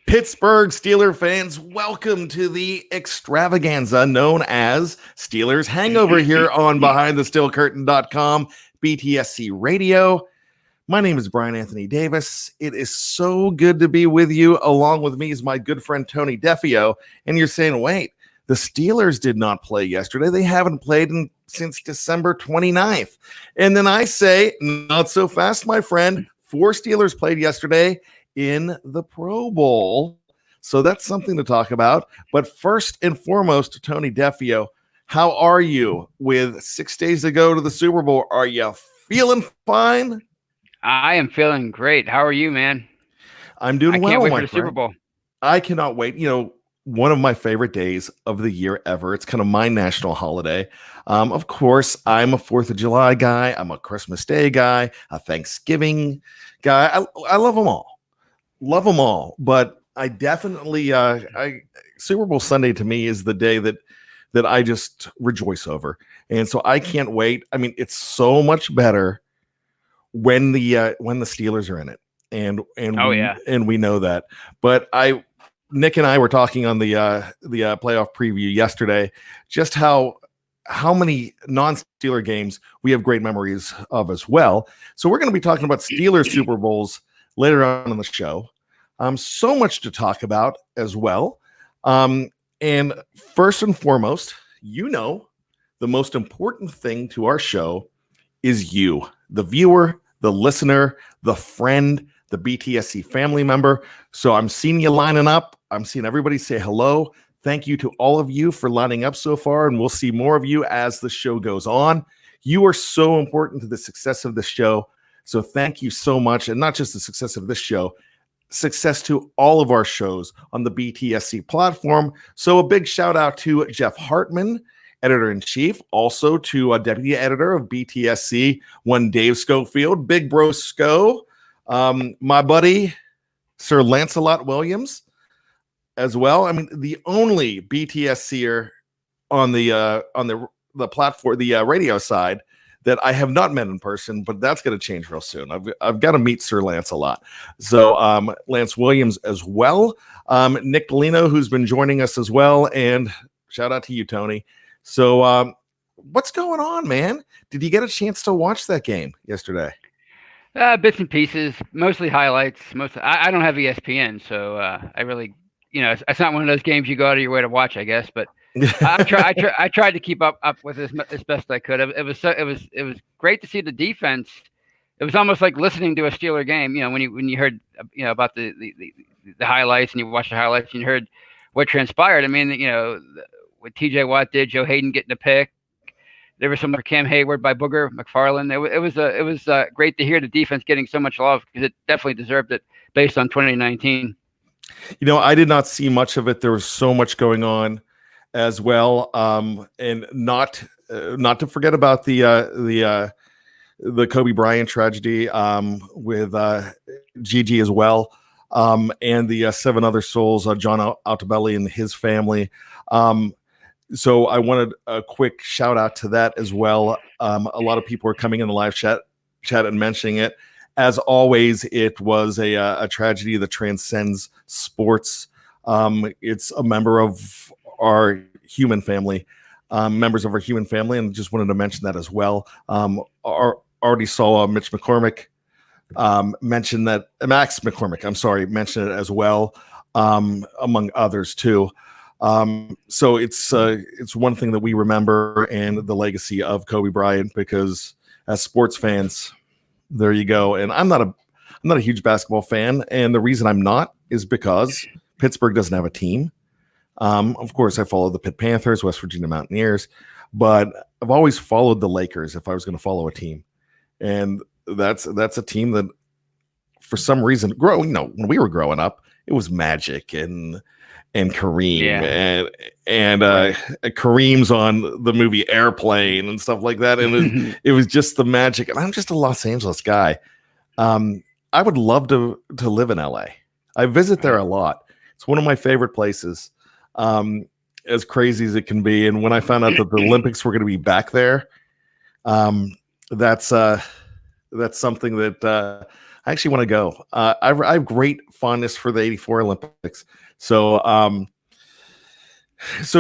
Pittsburgh Steelers fans, welcome to the extravaganza known as Steelers Hangover here on BehindTheSteelCurtain.com, BTSC Radio. My name is Bryan Anthony Davis. It is so good to be with you. Along with me is my good friend Tony Defeo. And you're saying, wait, the Steelers did not play yesterday. They haven't played since December 29th. And then I say, not so fast, my friend. 4 Steelers played yesterday in the Pro Bowl. So that's something to talk about. But first and foremost, Tony Defeo, how are you with 6 days to go to the Super Bowl? Are you feeling fine? I am feeling great. How are you, man? I'm doing well. I can't wait for the Super Bowl. I cannot wait. You know, one of my favorite days of the year ever. It's kind of my national holiday. Of course, I'm a 4th of July guy. I'm a Christmas Day guy, a Thanksgiving guy. I love them all. Love them all. But I definitely, Super Bowl Sunday to me is the day that I just rejoice over. And so I can't wait. I mean, it's so much better when the Steelers are in it. And we know that. But Nick and I were talking on the playoff preview yesterday, just how many non-Steeler games we have great memories of as well. So we're going to be talking about Steelers Super Bowls later on in the show. So much to talk about as well. And first and foremost, the most important thing to our show is you, the viewer, the listener, the friend, the BTSC family member. So I'm seeing you lining up. I'm seeing everybody say hello. Thank you to all of you for lining up so far, and we'll see more of you as the show goes on. You are so important to the success of the show. So thank you so much. And not just the success of this show, success to all of our shows on the BTSC platform. So a big shout out to Jeff Hartman, editor-in-chief, also to a deputy editor of BTSC, one Dave Schofield, Big Bro Sco, my buddy, Sir Lancelot Williams, as well. I mean, the only BTSCer on the platform, the radio side, that I have not met in person, but that's going to change real soon. I've got to meet Sir Lancelot. So Lance Williams as well. Nick Delino, who's been joining us as well. And shout out to you, Tony. So what's going on, man? Did you get a chance to watch that game yesterday? Bits and pieces, mostly highlights. I don't have ESPN, so I really, it's not one of those games you go out of your way to watch, I guess. But I tried to keep up with as best I could. It was great to see the defense. It was almost like listening to a Steeler game. When you heard about the highlights, and you watched the highlights and you heard what transpired. I mean, what TJ Watt did, Joe Hayden getting a pick. There was some Cam Hayward by Booger McFarland. It was great to hear the defense getting so much love, because it definitely deserved it based on 2019. I did not see much of it. There was so much going on as well, and not to forget about the Kobe Bryant tragedy with Gigi as well, and the 7 other souls, John Altobelli and his family. So I wanted a quick shout out to that as well. A lot of people are coming in the live chat and mentioning it. As always, it was a tragedy that transcends sports. It's a member of our human family, members of our human family, and just wanted to mention that as well. Already saw Mitch McCormick mention that, Max McCormick, mention it as well, among others too. So it's one thing that we remember, and the legacy of Kobe Bryant, because as sports fans, there you go. And I'm not a huge basketball fan, and the reason I'm not is because Pittsburgh doesn't have a team. Of course, I follow the Pitt Panthers, West Virginia Mountaineers, but I've always followed the Lakers if I was going to follow a team, and that's a team that, for some reason, when we were growing up, it was Magic and Kareem, and Kareem's on the movie Airplane and stuff like that, and it was just the Magic. And I'm just a Los Angeles guy. I would love to live in LA. I visit there a lot. It's one of my favorite places, as crazy as it can be. And when I found out that the Olympics were going to be back there, that's something that I actually want to go. I have great fondness for the '84 Olympics. So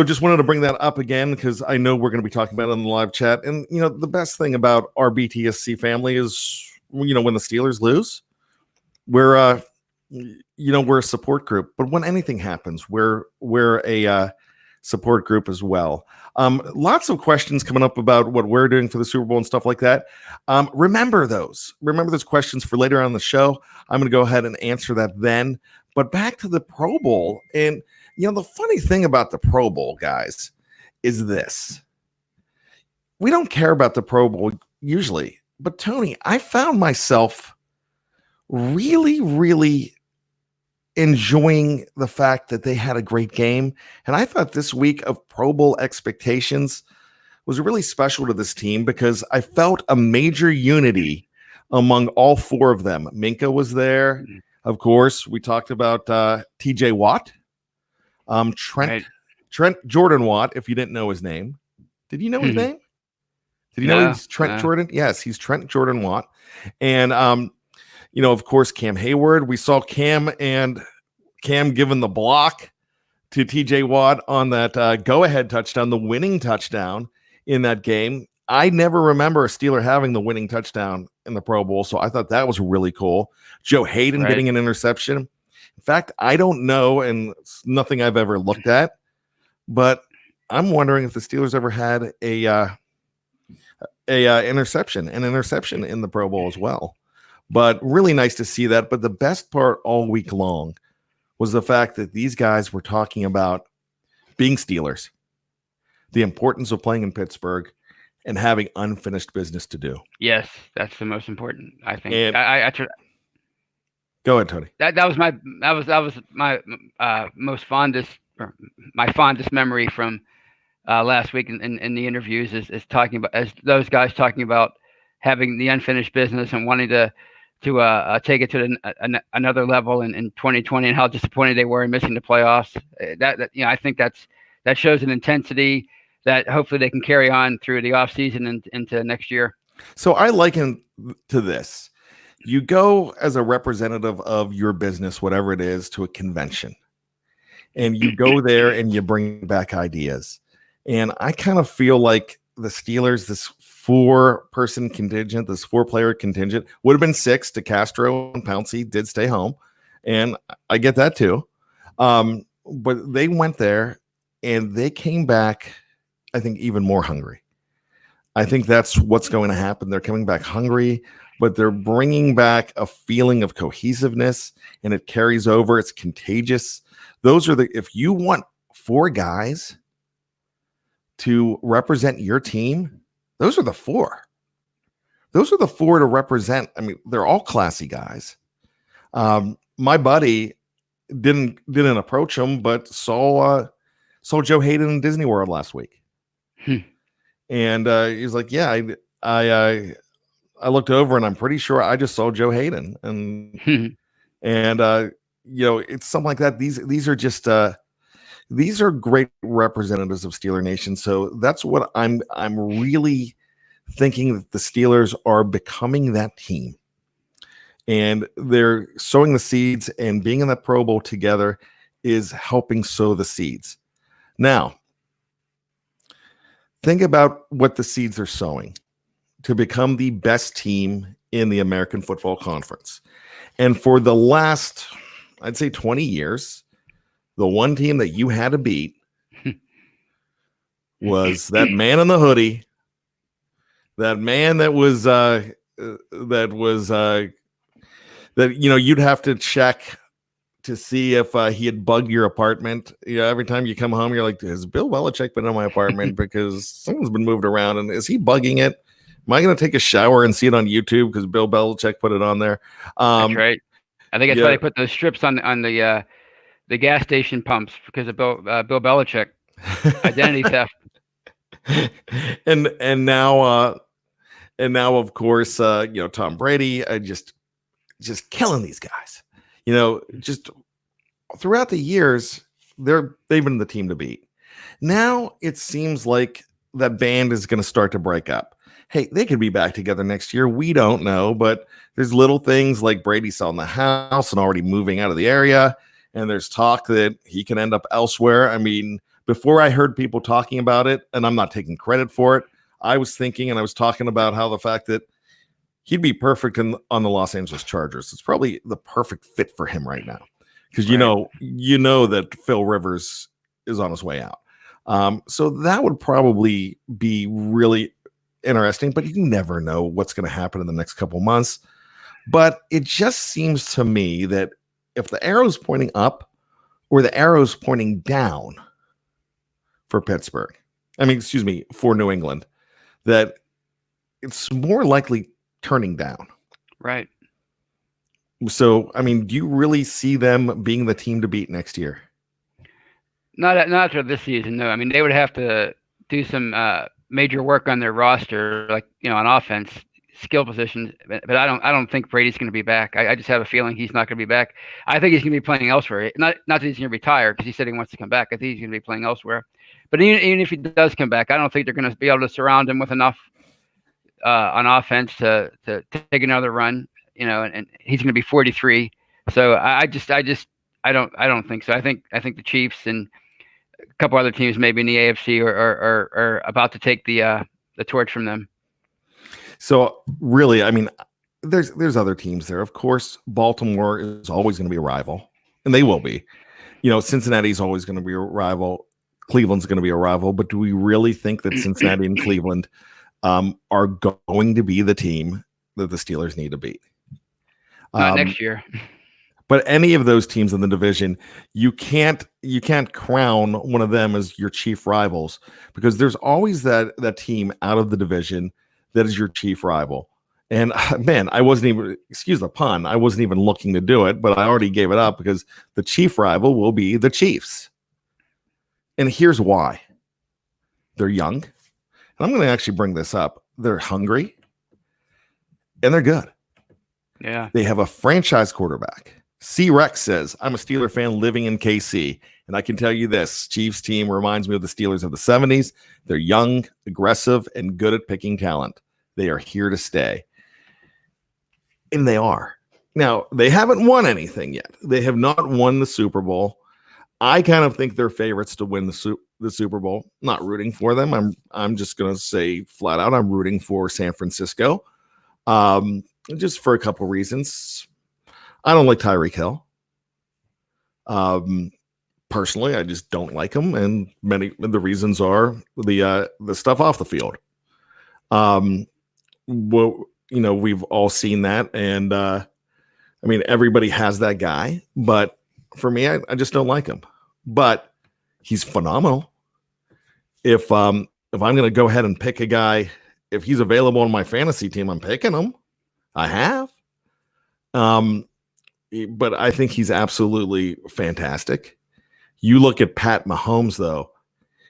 just wanted to bring that up again because I know we're going to be talking about it in the live chat. And, the best thing about our BTSC family is, when the Steelers lose, we're a support group. But when anything happens, we're a support group as well. Lots of questions coming up about what we're doing for the Super Bowl and stuff like that. Remember those questions for later on in the show. I'm going to go ahead and answer that then. But back to the Pro Bowl. And, the funny thing about the Pro Bowl, guys, is this. We don't care about the Pro Bowl usually. But, Tony, I found myself really, really enjoying the fact that they had a great game. And I thought this week of Pro Bowl expectations was really special to this team because I felt a major unity among all four of them. Minka was there. Of course, we talked about TJ Watt, Trent Jordan Watt, if you didn't know his name. Did you know his name? Did you know he's Trent Jordan? Yes, he's Trent Jordan Watt. And, of course, Cam Hayward. We saw Cam giving the block to TJ Watt on that go-ahead touchdown, the winning touchdown in that game. I never remember a Steeler having the winning touchdown in the Pro Bowl, so I thought that was really cool. Joe Hayden getting an interception. In fact, I don't know, and it's nothing I've ever looked at, but I'm wondering if the Steelers ever had an interception in the Pro Bowl as well. But really nice to see that. But the best part all week long was the fact that these guys were talking about being Steelers, the importance of playing in Pittsburgh, and having unfinished business to do. Yes, that's the most important, I think. And go ahead, Tony. That was my most fondest memory from last week in the interviews is talking about, as those guys talking about having the unfinished business and wanting to take it to another level in 2020, and how disappointed they were in missing the playoffs. I think that shows an intensity that hopefully they can carry on through the offseason and into next year. So I liken to this. You go as a representative of your business, whatever it is, to a convention. And you go there and you bring back ideas. And I kind of feel like the Steelers, this 4-person contingent, this 4-player contingent, would have been 6 to Castro and Pouncey did stay home. And I get that too. But they went there and they came back, I think, even more hungry. I think that's what's going to happen. They're coming back hungry, but they're bringing back a feeling of cohesiveness, and it carries over. It's contagious. If you want 4 guys to represent your team, those are the 4. Those are the 4 to represent. I mean, they're all classy guys. My buddy didn't approach him, but saw Joe Hayden in Disney World last week. And he's like, yeah, I looked over and I'm pretty sure I just saw Joe Hayden. And it's something like that. These are just these are great representatives of Steeler Nation. So that's what I'm really thinking, that the Steelers are becoming that team. And they're sowing the seeds, and being in that Pro Bowl together is helping sow the seeds. Now, think about what the seeds are sowing to become the best team in the American Football Conference. And for the last, I'd say 20 years, the one team that you had to beat was that man in the hoodie, that man that you'd have to check to see if he had bugged your apartment. Every time you come home, you're like, has Bill Belichick been in my apartment? Because someone's been moved around, and is he bugging it? Am I going to take a shower and see it on YouTube because Bill Belichick put it on there? That's right. I think that's why they put those strips on the gas station pumps, because of Bill Belichick identity theft. And now of course, Tom Brady, just killing these guys. Just throughout the years, they've been the team to beat. Now it seems like that band is going to start to break up. hey, they could be back together next year. We don't know, but there's little things like Brady selling the house and already moving out of the area. And there's talk that he can end up elsewhere. I mean, before I heard people talking about it, and I'm not taking credit for it, I was thinking and I was talking about how the fact that he'd be perfect on the Los Angeles Chargers. It's probably the perfect fit for him right now. Because you know that Phil Rivers is on his way out. So that would probably be really interesting, but you never know what's going to happen in the next couple months. But it just seems to me that if the arrow's pointing up or the arrow's pointing down for Pittsburgh, for New England, that it's more likely turning down. Right. So, I mean, do you really see them being the team to beat next year? Not after this season, no. I mean, they would have to do some major work on their roster, like on offense, skill positions. But I don't think Brady's going to be back. I just have a feeling he's not going to be back. I think he's going to be playing elsewhere. Not that he's going to retire because he said he wants to come back. I think he's going to be playing elsewhere. But even if he does come back, I don't think they're going to be able to surround him with enough on offense to take another run. And he's going to be 43. So I don't think so. I think the Chiefs and a couple other teams maybe in the AFC are about to take the torch from them. So really, I mean, there's other teams there. Of course, Baltimore is always going to be a rival, and they will be. Cincinnati's always going to be a rival. Cleveland's going to be a rival. But do we really think that Cincinnati and Cleveland are going to be the team that the Steelers need to beat? Not next year. But any of those teams in the division, you can't crown one of them as your chief rivals, because there's always that team out of the division that is your chief rival. And man, I wasn't even, excuse the pun, I wasn't even looking to do it, but I already gave it up because the chief rival will be the Chiefs. And here's why. They're young. And I'm going to actually bring this up. They're hungry and they're good. Yeah. They have a franchise quarterback. C-Rex says, I'm a Steeler fan living in KC, and I can tell you this, Chiefs team reminds me of the Steelers of the 70s. They're young, aggressive, and good at picking talent. They are here to stay. And they are. Now, they haven't won anything yet. They have not won the Super Bowl. I kind of think they're favorites to win the Super Bowl. Not rooting for them. I'm just going to say flat out, I'm rooting for San Francisco. Just for a couple reasons. I don't like Tyreek Hill. Personally, I just don't like him, and many of the reasons are the stuff off the field. We've all seen that, and I mean, everybody has that guy, but for me, I just don't like him. But he's phenomenal. If I'm going to go ahead and pick a guy, if he's available on my fantasy team, I'm picking him. I have. But I think he's absolutely fantastic. You look at Pat Mahomes, though,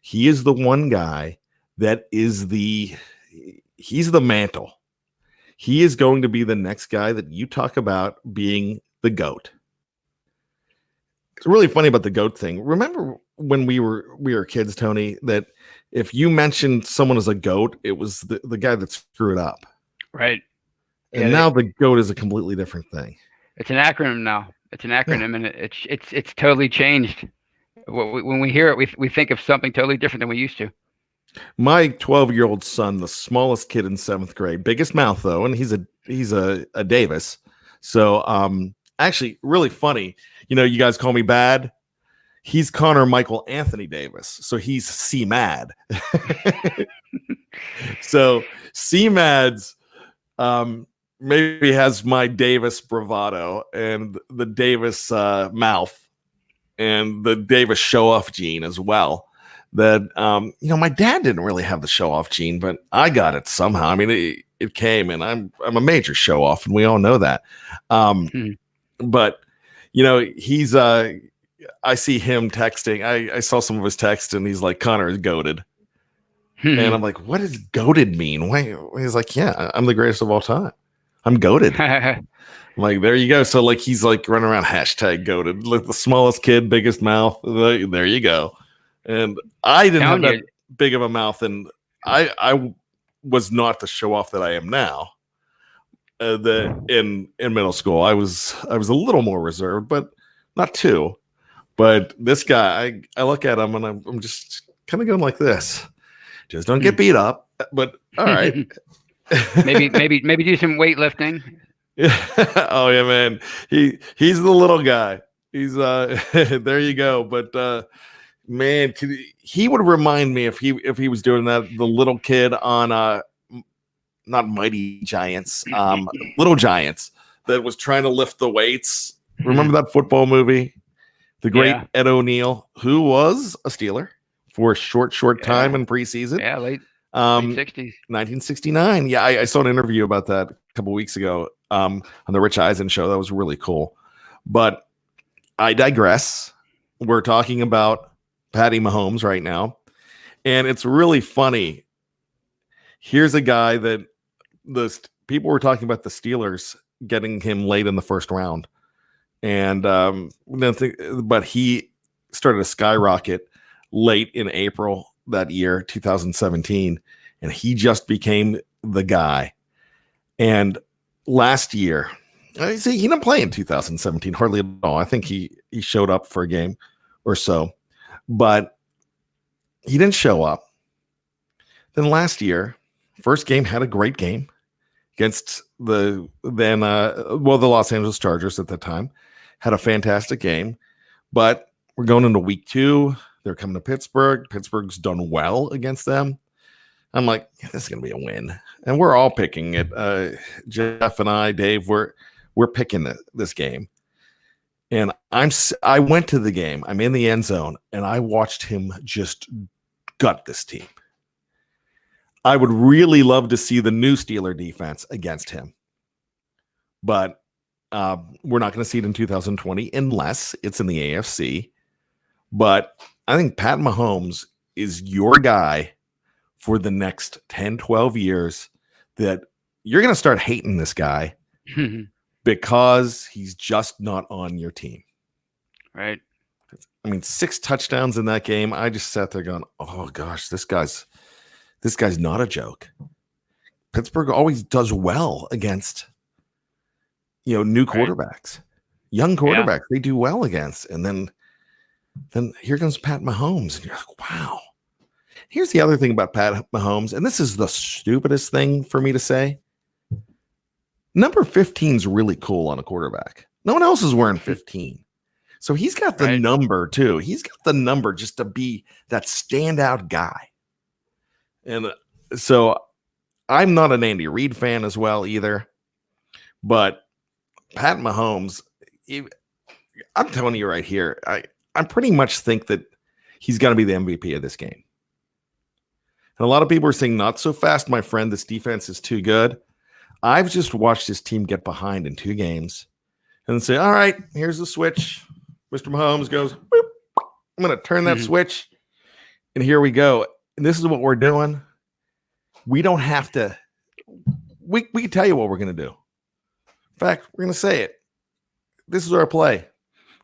he is the one guy that is he's the mantle. He is going to be the next guy that you talk about being the GOAT. It's really funny about the GOAT thing. Remember when we were kids, Tony, that if you mentioned someone as a GOAT, it was the guy that screwed up. Right. And now the GOAT is a completely different thing. It's an acronym now. It's an acronym, and it's totally changed. When we hear it, we think of something totally different than we used to. My 12-year-old son, the smallest kid in 7th grade, biggest mouth though, and he's a Davis. So actually, really funny. You guys call me bad. He's Connor Michael Anthony Davis, so he's C-Mad. So C-Mad's maybe has my Davis bravado and the Davis mouth and the Davis show-off gene as well. That my dad didn't really have the show-off gene, but I got it somehow. I mean, it came, and I'm a major show-off, and we all know that. But he's I see him texting. I saw some of his text, and he's like, Connor is goated. And I'm like, what does goated mean? Why? He's like, yeah, I'm the greatest of all time. I'm goated. I'm like, there you go. So like, he's like running around hashtag goated. Like the smallest kid, biggest mouth. There you go. And I didn't have that big of a mouth, and I was not the show off that I am now. In middle school, I was a little more reserved, but not too. But this guy, I look at him and I'm just kind of going like this. Just don't get beat up. But all right. maybe do some weightlifting. Oh yeah, man. He's the little guy. He's there you go. But man, he would remind me if he was doing that, the little kid on not Mighty Giants, Little Giants, that was trying to lift the weights. Remember that football movie? The great Ed O'Neill, who was a Steeler for a short time in preseason. Yeah, late 60s. 1969. Yeah, I saw an interview about that a couple weeks ago on the Rich Eisen show. That was really cool. But I digress. We're talking about Patty Mahomes right now. And it's really funny. Here's a guy that people were talking about the Steelers getting him late in the first round. And but he started to skyrocket late in April that year, 2017, and he just became the guy. And last year, I see he didn't play in 2017 hardly at all. I think he showed up for a game or so, but he didn't show up. Then last year, first game, had a great game against the Los Angeles Chargers at the time. Had a fantastic game, but we're going into week 2. They're coming to Pittsburgh. Pittsburgh's done well against them. I'm like, this is going to be a win. And we're all picking it. Jeff and I, Dave, we're picking this game. And I went to the game. I'm in the end zone, and I watched him just gut this team. I would really love to see the new Steeler defense against him. But we're not going to see it in 2020 unless it's in the AFC. But I think Pat Mahomes is your guy for the next 10, 12 years, that you're going to start hating this guy because he's just not on your team. Right. I mean, 6 touchdowns in that game. I just sat there going, oh gosh, this guy's not a joke. Pittsburgh always does well against new quarterbacks, young quarterbacks. They do well against. And then here comes Pat Mahomes. And you're like, wow. Here's the other thing about Pat Mahomes. And this is the stupidest thing for me to say. Number 15 is really cool on a quarterback. No one else is wearing 15. So he's got the number too. He's got the number just to be that standout guy. And so I'm not an Andy Reid fan as well either. But Pat Mahomes, I'm telling you right here, I pretty much think that he's going to be the MVP of this game. And a lot of people are saying, not so fast, my friend. This defense is too good. I've just watched this team get behind in 2 games and then say, all right, here's the switch. Mr. Mahomes goes, boop, I'm going to turn that switch. And here we go. And this is what we're doing. We don't have to. We can tell you what we're going to do. In fact, we're going to say it. This is our play.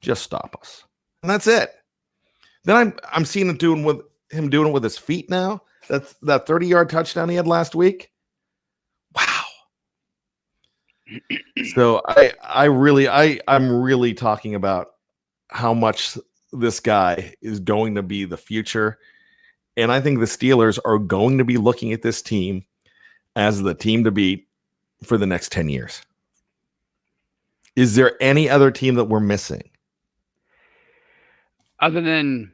Just stop us. And that's it. Then I'm seeing him doing it with his feet now. That's that 30-yard touchdown he had last week. Wow. So I'm really talking about how much this guy is going to be the future. And I think the Steelers are going to be looking at this team as the team to beat for the next 10 years. Is there any other team that we're missing? Other than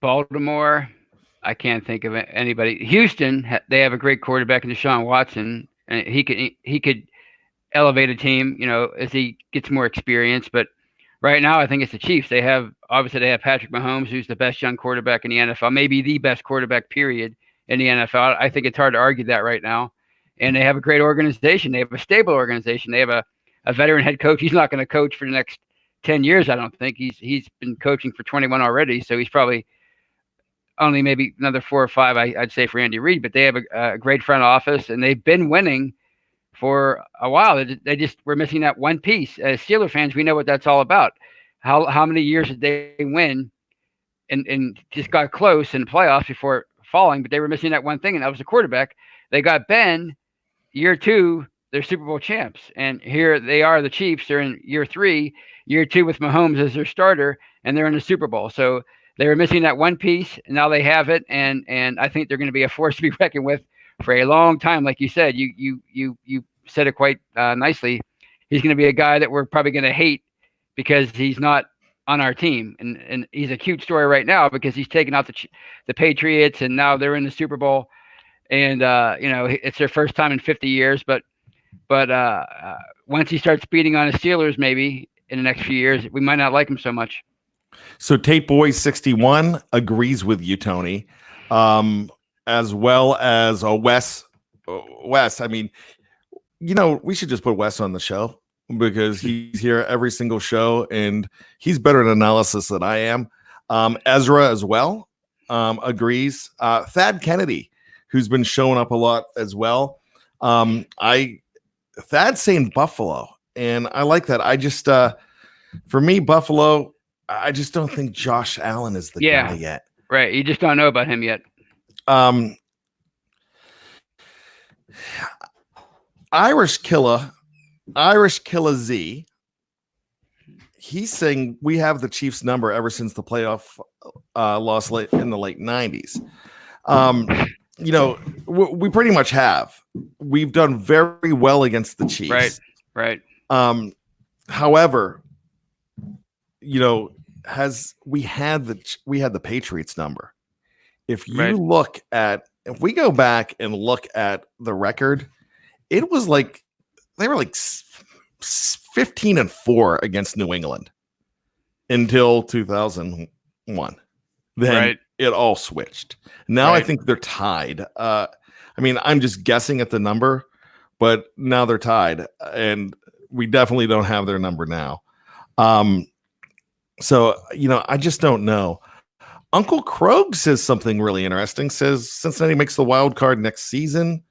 Baltimore, I can't think of anybody. Houston, they have a great quarterback in Deshaun Watson, and he could elevate a team, as he gets more experience. But right now, I think it's the Chiefs. They have Patrick Mahomes, who's the best young quarterback in the NFL, maybe the best quarterback, period, in the NFL. I think it's hard to argue that right now. And they have a great organization. They have a stable organization. They have a veteran head coach. He's not going to coach for the next 10 years, I don't think. He's been coaching for 21 already, so he's probably only maybe another 4 or 5, I'd say, for Andy Reid. But they have a great front office, and they've been winning for a while. They just were missing that one piece. As Steeler fans, we know what that's all about. How many years did they win and just got close in the playoffs before falling, but they were missing that one thing, and that was the quarterback. they got Ben year 2. They're Super Bowl champs, and here they are, the Chiefs. They're in year 3, year 2 with Mahomes as their starter, and they're in the Super Bowl. So they were missing that one piece, and now they have it, and I think they're going to be a force to be reckoned with for a long time. Like you said, you said it quite nicely. He's going to be a guy that we're probably going to hate because he's not on our team, and he's a cute story right now because he's taken out the Patriots, and now they're in the Super Bowl, and it's their first time in 50 years, but once he starts beating on the Steelers, maybe in the next few years, we might not like him so much. So Tate Boy 61 agrees with you, Tony, as well as Wes. I mean, we should just put Wes on the show because he's here every single show, and he's better at analysis than I am. Ezra as well agrees. Thad Kennedy, who's been showing up a lot as well. Thad's saying Buffalo, and I like that. I just, for me, Buffalo, I just don't think Josh Allen is the guy yet. Right. You just don't know about him yet. Irish Killah Z. He's saying we have the Chiefs number ever since the playoff loss in the late 90s. We pretty much have. We've done very well against the Chiefs. Right. However, we had the Patriots number. If we go back and look at the record, it was like they were like 15-4 against New England until 2001. Then it all switched. Now I think they're tied. I'm just guessing at the number, but now they're tied, and we definitely don't have their number now. So I just don't know. Uncle Krog says something really interesting. Says Cincinnati makes the wild card next season.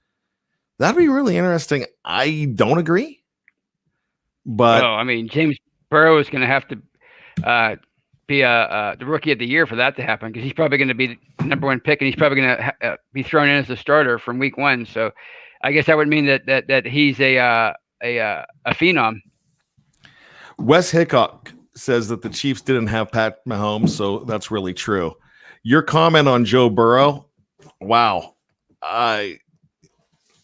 That'd be really interesting. I don't agree, but James Burrow is going to have to be the rookie of the year for that to happen, because he's probably going to be the number 1 pick, and he's probably going to be thrown in as a starter from week 1. So I guess that would mean that he's a phenom. Wes Hickok says that the Chiefs didn't have Pat Mahomes, so that's really true. Your comment on Joe Burrow, wow.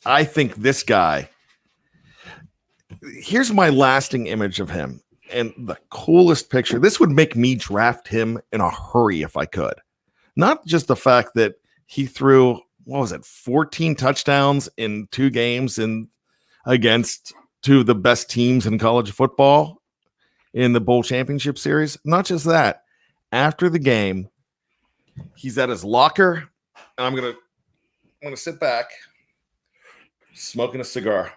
I think this guy, here's my lasting image of him and the coolest picture. This would make me draft him in a hurry if I could. Not just the fact that he threw, 14 touchdowns in 2 games against 2 of the best teams in college football in the bowl championship series. Not just that. After the game, he's at his locker, and I'm gonna sit back, smoking a cigar,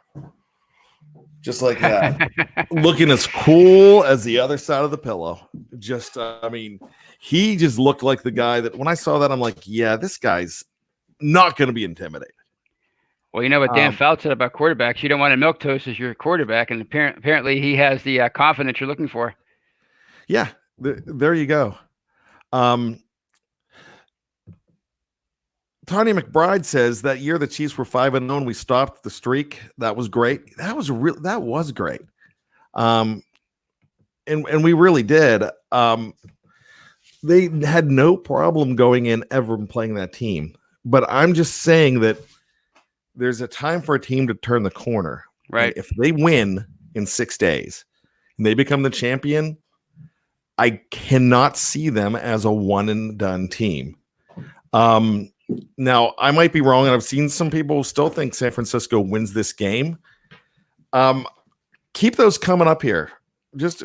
just like that, looking as cool as the other side of the pillow. Just, he just looked like the guy that when I saw that, I'm like, yeah, this guy's not going to be intimidated. Well, you know what Dan Fouts said about quarterbacks. You don't want a milquetoast as your quarterback, and apparently he has the confidence you're looking for. Yeah, there you go. Tony McBride says that year the Chiefs were 5-0 and we stopped the streak. That was great. That was great. And we really did. They had no problem going in ever and playing that team. But I'm just saying that there's a time for a team to turn the corner. Right. And if they win in 6 days and they become the champion, I cannot see them as a one and done team. Now, I might be wrong, and I've seen some people still think San Francisco wins this game. Keep those coming up here. Just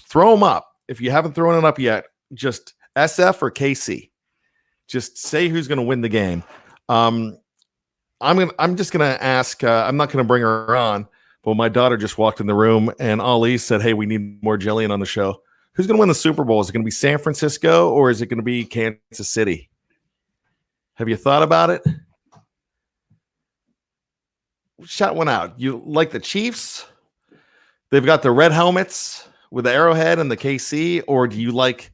throw them up. If you haven't thrown it up yet, just SF or KC. Just say who's going to win the game. I'm just going to ask. I'm not going to bring her on, but my daughter just walked in the room, and Ali said, "Hey, we need more Jillian on the show. Who's going to win the Super Bowl? Is it going to be San Francisco or is it going to be Kansas City?" Have you thought about it? Shout one out. You like the Chiefs? They've got the red helmets with the arrowhead and the KC, or do you like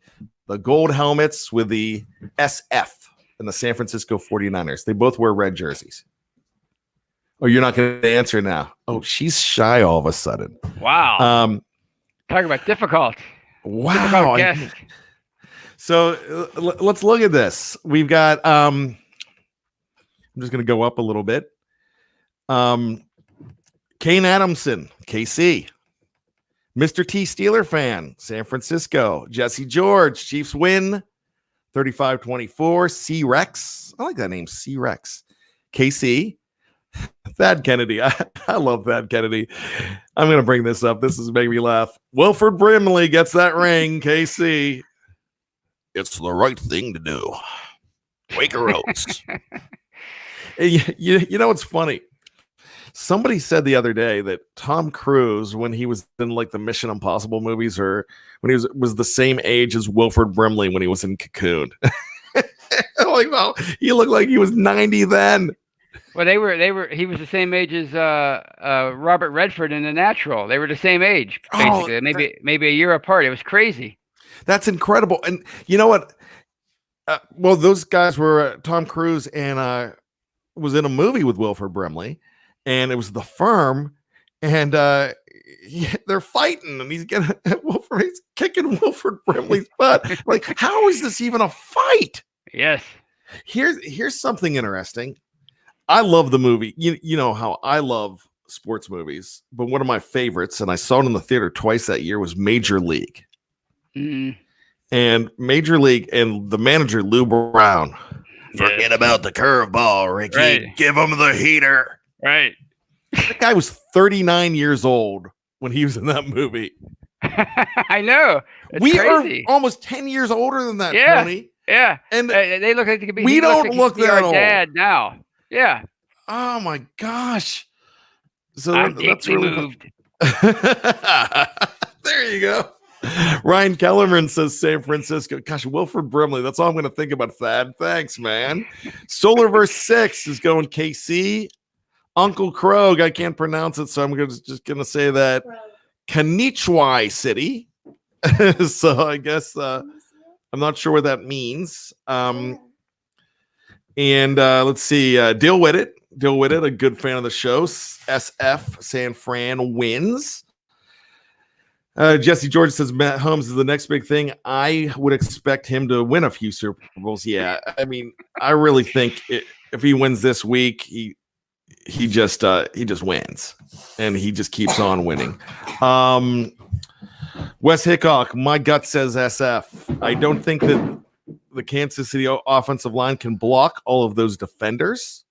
the gold helmets with the SF and the San Francisco 49ers? They both wear red jerseys. Oh, you're not going to answer now. Oh, she's shy all of a sudden. Wow. Talk about difficult. Wow. Difficult guest. So let's look at this. We've got, I'm just going to go up a little bit. Kane Adamson, KC. Mr. T Steeler fan, San Francisco. Jesse George, Chiefs win 35-24. C Rex. I like that name, C Rex. KC. Thad Kennedy. I love Thad Kennedy. I'm going to bring this up. This is making me laugh. Wilford Brimley gets that ring, KC. It's the right thing to do. Quaker Oats. You know what's funny? Somebody said the other day that Tom Cruise, when he was in like the Mission Impossible movies, or when he was the same age as Wilford Brimley when he was in Cocoon. Like, well, he looked like he was 90 then. Well, he was the same age as Robert Redford in The Natural. They were the same age, basically. Maybe a year apart. It was crazy. That's incredible. And you know what? Well, those guys were Tom Cruise and was in a movie with Wilford Brimley, and it was The Firm, and they're fighting, and he's kicking Wilford Brimley's butt. Like, how is this even a fight? Yes. Here's something interesting. I love the movie. You know how I love sports movies, but one of my favorites, and I saw it in the theater twice that year, was Major League. Mm-hmm. And Major League and the manager, Lou Brown. Forget about the curveball, Ricky. Right. Give him the heater. Right. That guy was 39 years old when he was in that movie. I know. It's we crazy. Are almost 10 years older than that, yeah. Tony. Yeah. And they look like they could be. We don't look that old. Dad now. Yeah. Oh my gosh. So that's really moved. There you go. Ryan Kellerman says San Francisco. Gosh, Wilford Brimley. That's all I'm going to think about, Thad. Thanks, man. Solarverse 6 is going KC. Uncle Krog, I can't pronounce it, so I'm just going to say that. Kanichwai City. So I guess I'm not sure what that means. And let's see. Deal with it. A good fan of the show. SF San Fran wins. Jesse George says Matt Holmes is the next big thing. I would expect him to win a few Super Bowls. Yeah, I mean, I really think if he wins this week, he just wins, and he just keeps on winning. Wes Hickok, my gut says SF. I don't think that the Kansas City offensive line can block all of those defenders.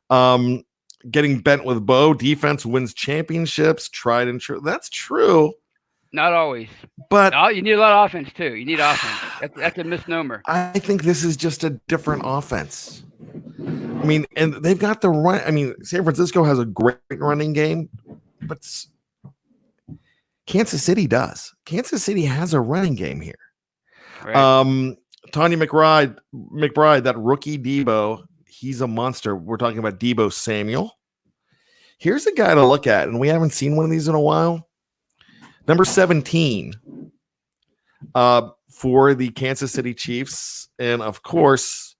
Getting bent with Bo, defense wins championships. Tried and true. That's true. Not always, but you need a lot of offense too. You need offense. That's a misnomer. I think this is just a different offense. I mean, and they've got the run. I mean, San Francisco has a great running game, but Kansas City does. Kansas City has a running game here. Right. Tanya McBride, that rookie Debo, he's a monster. We're talking about Debo Samuel. Here's a guy to look at, and we haven't seen one of these in a while. Number 17 for the Kansas City Chiefs. And of course,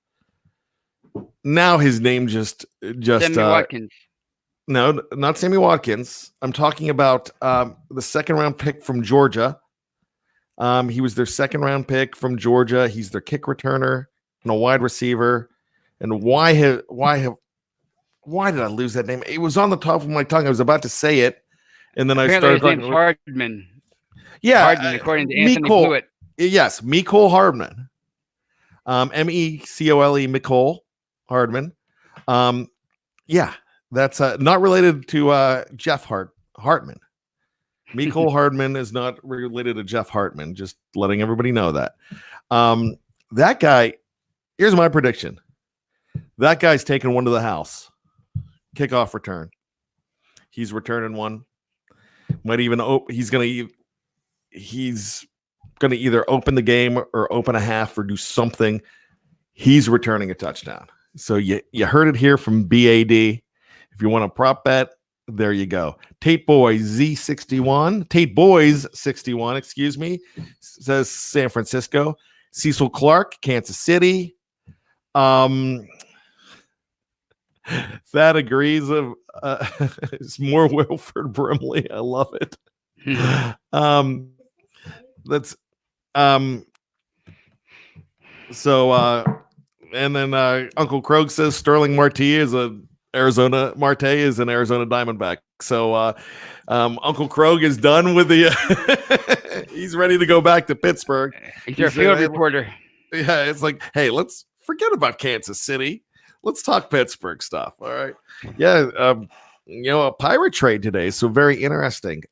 now his name just Sammy Watkins. No, not Sammy Watkins. I'm talking about the second round pick from Georgia. He was their second round pick from Georgia. He's their kick returner and a wide receiver. And why did I lose that name? It was on the top of my tongue. I was about to say it. And then apparently I started talking. Hardman. Yeah, Hardman, according to Anthony Blewett. Yes, Mecole Hardman. Mecole Mecole Hardman. Yeah, that's not related to Jeff Hartman. Mecole Hardman is not related to Jeff Hartman. Just letting everybody know that. That guy. Here's my prediction. That guy's taking one to the house. Kickoff return. He's returning one. Might even he's gonna either open the game or open a half or do something. He's returning a touchdown. So you heard it here from BAD. If you want a prop bet, there you go. Tate Boys 61, excuse me, says San Francisco. Cecil Clark, Kansas City. Thad agrees. It's more Wilford Brimley. I love it. That's so and then Uncle Krog says Sterling Marte is an Arizona Diamondback. So Uncle Krog is done with the he's ready to go back to Pittsburgh. He's our field reporter. Yeah, it's like, hey, let's forget about Kansas City. Let's talk Pittsburgh stuff. All right. Yeah, a Pirate trade today, so very interesting.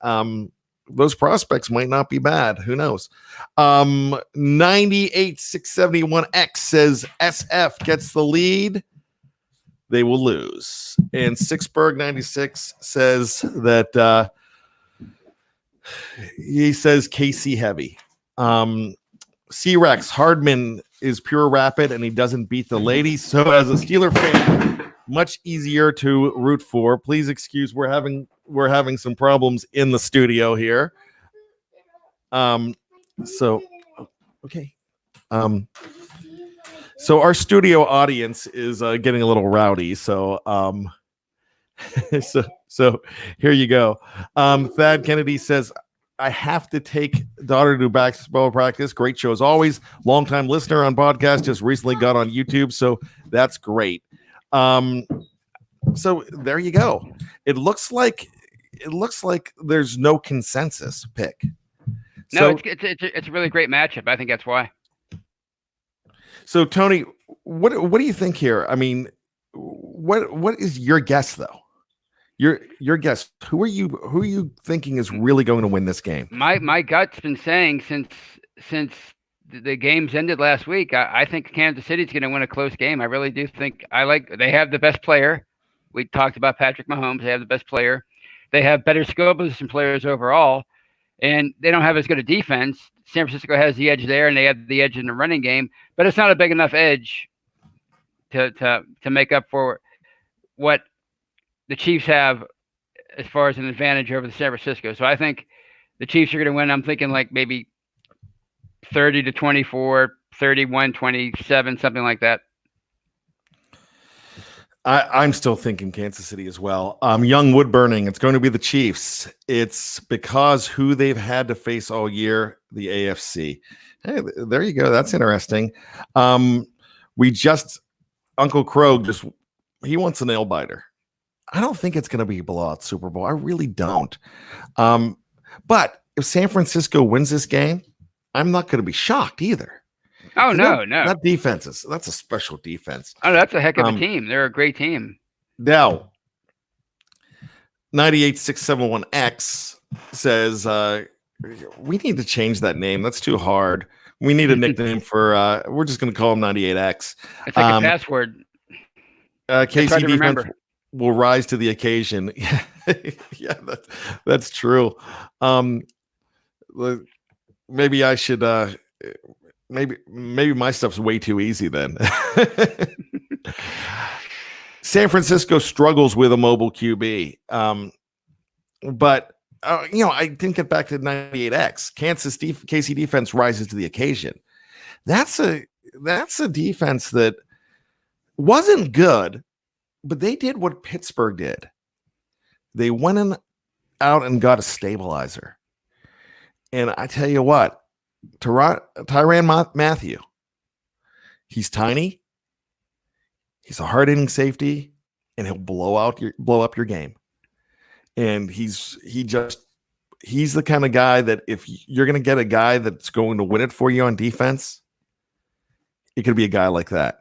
Those prospects might not be bad. Who knows? 98,671X says SF gets the lead. They will lose. And Sixburg 96 says that he says KC heavy. C-Rex Hardman is pure rapid and he doesn't beat the ladies. So as a Steeler fan, much easier to root for. Please excuse we're having some problems in the studio here. So our studio audience is getting a little rowdy. So so here you go. Thad Kennedy says, I have to take daughter to basketball practice. Great show as always. Longtime listener on podcast, just recently got on YouTube. So that's great. So there you go. It looks like there's no consensus pick. No, it's a really great matchup. I think that's why. So Tony, what do you think here? I mean, what is your guess though? Your guess. Who are you thinking is really going to win this game? My gut's been saying since the games ended last week, I think Kansas City's going to win a close game. I really do think they have the best player. We talked about Patrick Mahomes. They have the best player. They have better skill position players overall, and they don't have as good a defense. San Francisco has the edge there, and they have the edge in the running game, but it's not a big enough edge to make up for what the Chiefs have as far as an advantage over the San Francisco. So I think the Chiefs are going to win. I'm thinking like maybe 30-24, 31-27, something like that. I'm still thinking Kansas City as well. Young woodburning. It's going to be the Chiefs. It's because who they've had to face all year, the AFC. Hey, there you go. That's interesting. Uncle Krog he wants a nail biter. I don't think it's going to be a blowout Super Bowl. I really don't. But if San Francisco wins this game, I'm not going to be shocked either. Oh, no. That defense that's a special defense. Oh, that's a heck of a team. They're a great team. Now, 98,671X says, we need to change that name. That's too hard. We need a nickname for, we're just going to call him 98X. It's like a password. KC defense will rise to the occasion. Yeah, that's true. Maybe I should, maybe my stuff's way too easy then. San Francisco struggles with a mobile QB. But I didn't get back to 98X. KC defense rises to the occasion. That's a defense that wasn't good, but they did what Pittsburgh did. They went out and got a stabilizer. And I tell you what, Tyrann Mathieu, he's tiny, he's a hard-hitting safety, and he'll blow up your game. And he's the kind of guy that if you're going to get a guy that's going to win it for you on defense, it could be a guy like that.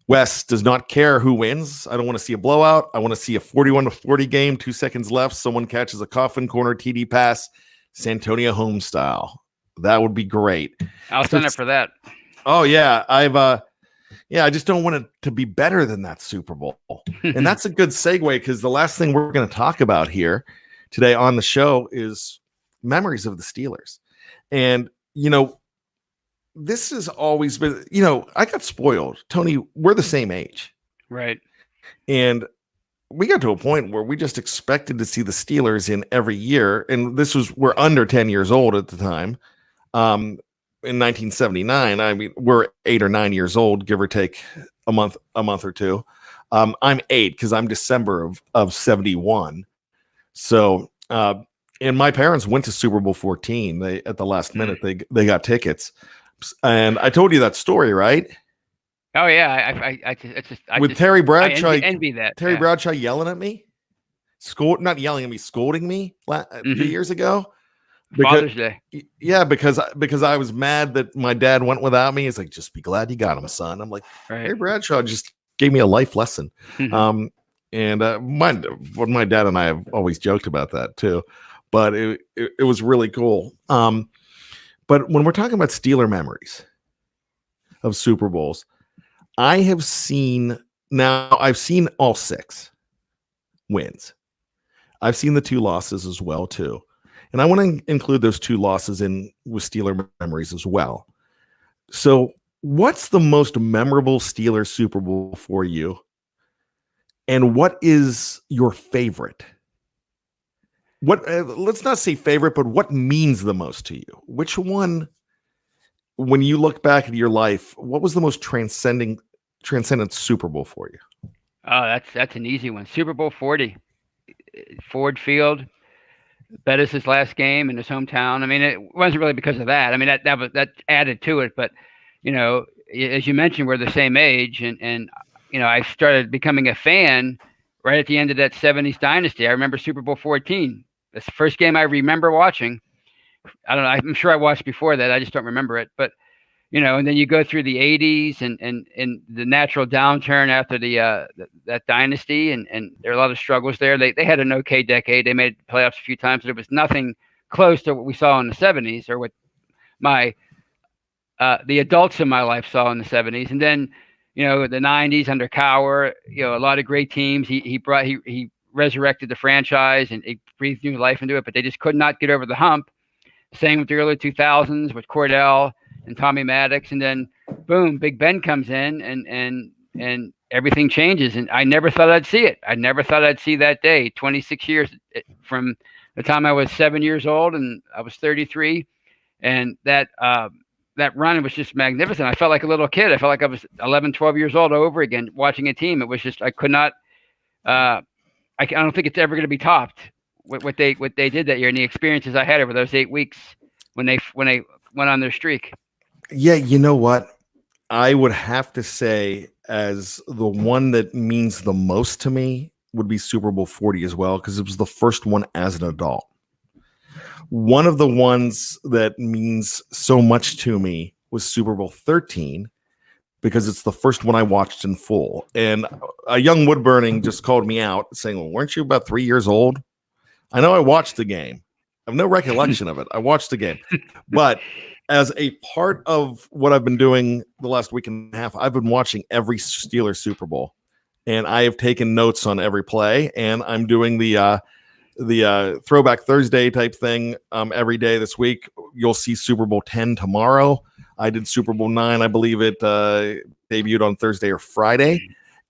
Wes does not care who wins. I don't want to see a blowout. I want to see a 41-40 game, 2 seconds left. Someone catches a coffin corner TD pass, Santonio Holmes style. That would be great. I'll sign up for that. Oh yeah. I just don't want it to be better than that Super Bowl. And that's a good segue because the last thing we're going to talk about here today on the show is memories of the Steelers. And, this has always been, I got spoiled. Tony, we're the same age. Right. And we got to a point where we just expected to see the Steelers in every year. And we're under 10 years old at the time. In 1979, I mean, we're 8 or 9 years old, give or take a month or two. I'm 8 because I'm December of 71. So, and my parents went to Super Bowl 14. They at the last minute they got tickets, and I told you that story, right? Oh yeah, I with Terry Bradshaw. I envy that. Terry Bradshaw yelling at me, not yelling at me, scolding me a few years ago. Father's Day. Yeah, because I was mad that my dad went without me. He's like, just be glad you got him, son. I'm like, Terry Bradshaw just gave me a life lesson. And my dad and I have always joked about that too, but it was really cool. But when we're talking about Steeler memories of Super Bowls, I've seen all 6 wins. I've seen the 2 losses as well too. And I want to include those 2 losses in with Steeler memories as well. So what's the most memorable Steelers Super Bowl for you? And what is your favorite? What let's not say favorite, but what means the most to you? Which one, when you look back at your life, what was the most transcendent Super Bowl for you? Oh, that's an easy one. Super Bowl 40, Ford Field. Bettis' last game in his hometown. I mean, it wasn't really because of that. I mean, that added to it. But as you mentioned, we're the same age, and I started becoming a fan right at the end of that 70s dynasty. I remember Super Bowl 14. That's the first game I remember watching. I don't know. I'm sure I watched before that. I just don't remember it. But and then you go through the 80s and the natural downturn after that dynasty, and there are a lot of struggles there. They had an okay decade. They made playoffs a few times, but it was nothing close to what we saw in the 70s or what the adults in my life saw in the 70s. And then the 90s under Cowher, a lot of great teams. He resurrected the franchise and he breathed new life into it, but they just could not get over the hump. Same with the early 2000s with Cordell and Tommy Maddox, and then boom, Big Ben comes in, and everything changes. And I never thought I'd see it. I never thought I'd see that day. 26 years from the time I was 7 years old, and I was 33, and that run was just magnificent. I felt like a little kid. I felt like I was 11, 12 years old over again watching a team. It was just I could not. I don't think it's ever going to be topped. What they did that year and the experiences I had over those 8 weeks when they went on their streak. Yeah, you know what? I would have to say as the one that means the most to me would be Super Bowl 40 as well, because it was the first one as an adult. One of the ones that means so much to me was Super Bowl 13, because it's the first one I watched in full. And a young woodburning just called me out saying, well, weren't you about 3 years old? I know I watched the game. I have no recollection of it. I watched the game. But as a part of what I've been doing the last week and a half, I've been watching every Steelers Super Bowl. And I have taken notes on every play. And I'm doing the Throwback Thursday type thing every day this week. You'll see Super Bowl 10 tomorrow. I did Super Bowl 9. I believe it debuted on Thursday or Friday.